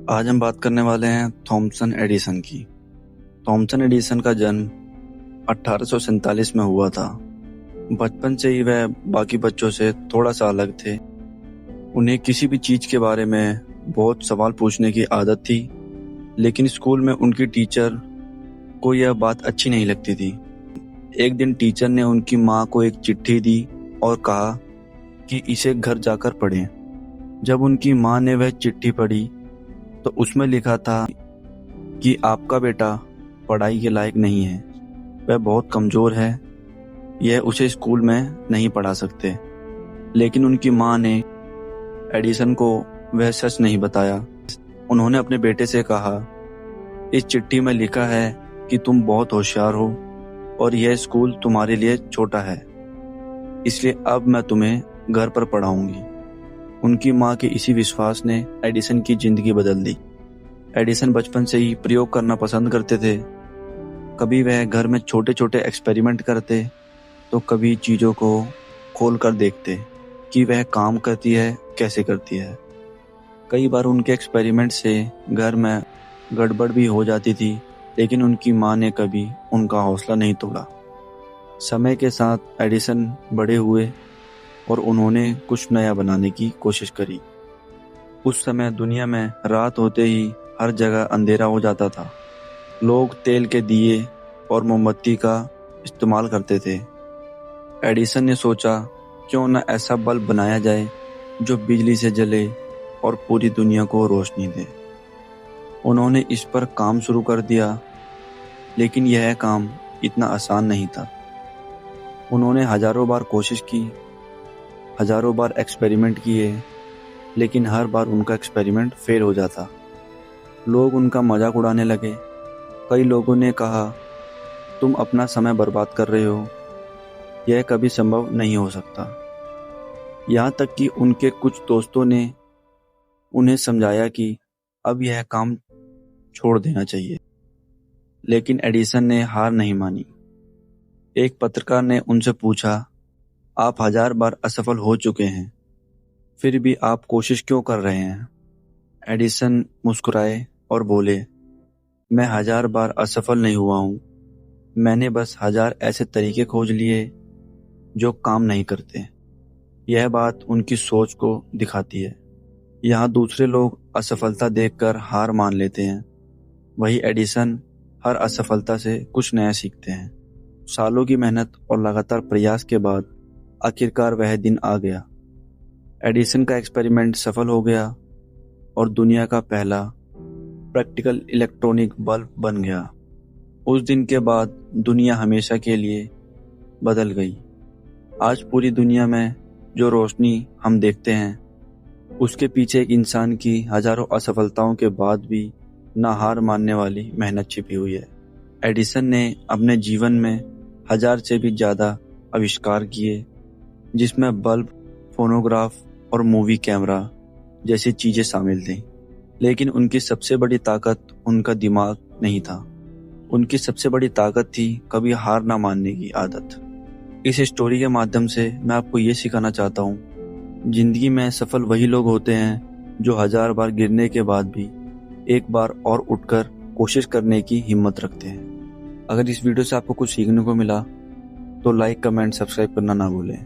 आज हम बात करने वाले हैं थॉमसन एडिसन की। थॉमसन एडिसन का जन्म 1847 में हुआ था। बचपन से ही वह बाकी बच्चों से थोड़ा सा अलग थे। उन्हें किसी भी चीज के बारे में बहुत सवाल पूछने की आदत थी, लेकिन स्कूल में उनकी टीचर को यह बात अच्छी नहीं लगती थी। एक दिन टीचर ने उनकी माँ को एक चिट्ठी दी और कहा कि इसे घर जाकर पढ़ें। जब उनकी माँ ने वह चिट्ठी पढ़ी तो उसमें लिखा था कि आपका बेटा पढ़ाई के लायक नहीं है, वह बहुत कमज़ोर है, यह उसे स्कूल में नहीं पढ़ा सकते। लेकिन उनकी माँ ने एडिसन को वह सच नहीं बताया। उन्होंने अपने बेटे से कहा, इस चिट्ठी में लिखा है कि तुम बहुत होशियार हो और यह स्कूल तुम्हारे लिए छोटा है, इसलिए अब मैं तुम्हें घर पर पढ़ाऊंगी। उनकी माँ के इसी विश्वास ने एडिसन की जिंदगी बदल दी। एडिसन बचपन से ही प्रयोग करना पसंद करते थे। कभी वह घर में छोटे छोटे एक्सपेरिमेंट करते तो कभी चीज़ों को खोल कर देखते कि वह काम करती है कैसे करती है। कई बार उनके एक्सपेरिमेंट से घर में गड़बड़ भी हो जाती थी, लेकिन उनकी माँ ने कभी उनका हौसला नहीं तोड़ा। समय के साथ एडिसन बड़े हुए और उन्होंने कुछ नया बनाने की कोशिश करी। उस समय दुनिया में रात होते ही हर जगह अंधेरा हो जाता था। लोग तेल के दिए और मोमबत्ती का इस्तेमाल करते थे। एडिसन ने सोचा, क्यों न ऐसा बल्ब बनाया जाए जो बिजली से जले और पूरी दुनिया को रोशनी दे। उन्होंने इस पर काम शुरू कर दिया, लेकिन यह काम इतना आसान नहीं था। उन्होंने हजारों बार कोशिश की, हजारों बार एक्सपेरिमेंट किए, लेकिन हर बार उनका एक्सपेरिमेंट फेल हो जाता। लोग उनका मजाक उड़ाने लगे। कई लोगों ने कहा, तुम अपना समय बर्बाद कर रहे हो, यह कभी संभव नहीं हो सकता। यहाँ तक कि उनके कुछ दोस्तों ने उन्हें समझाया कि अब यह काम छोड़ देना चाहिए, लेकिन एडिसन ने हार नहीं मानी। एक पत्रकार ने उनसे पूछा, आप 1000 बार असफल हो चुके हैं, फिर भी आप कोशिश क्यों कर रहे हैं? एडिसन मुस्कुराए और बोले, मैं 1000 बार असफल नहीं हुआ हूँ, मैंने बस 1000 ऐसे तरीके खोज लिए जो काम नहीं करते। यह बात उनकी सोच को दिखाती है। यहाँ दूसरे लोग असफलता देखकर हार मान लेते हैं, वही एडिसन हर असफलता से कुछ नया सीखते हैं। सालों की मेहनत और लगातार प्रयास के बाद आखिरकार वह दिन आ गया। एडिसन का एक्सपेरिमेंट सफल हो गया और दुनिया का पहला प्रैक्टिकल इलेक्ट्रॉनिक बल्ब बन गया। उस दिन के बाद दुनिया हमेशा के लिए बदल गई। आज पूरी दुनिया में जो रोशनी हम देखते हैं, उसके पीछे एक इंसान की हजारों असफलताओं के बाद भी ना हार मानने वाली मेहनत छिपी हुई है। एडिसन ने अपने जीवन में 1000 से भी ज़्यादा आविष्कार किए, जिसमें बल्ब, फोनोग्राफ और मूवी कैमरा जैसी चीज़ें शामिल थीं। लेकिन उनकी सबसे बड़ी ताकत उनका दिमाग नहीं था। उनकी सबसे बड़ी ताकत थी कभी हार ना मानने की आदत। इस स्टोरी के माध्यम से मैं आपको ये सिखाना चाहता हूँ, जिंदगी में सफल वही लोग होते हैं जो 1000 बार गिरने के बाद भी एक बार और उठकर कोशिश करने की हिम्मत रखते हैं। अगर इस वीडियो से आपको कुछ सीखने को मिला तो लाइक, कमेंट, सब्सक्राइब करना ना भूलें।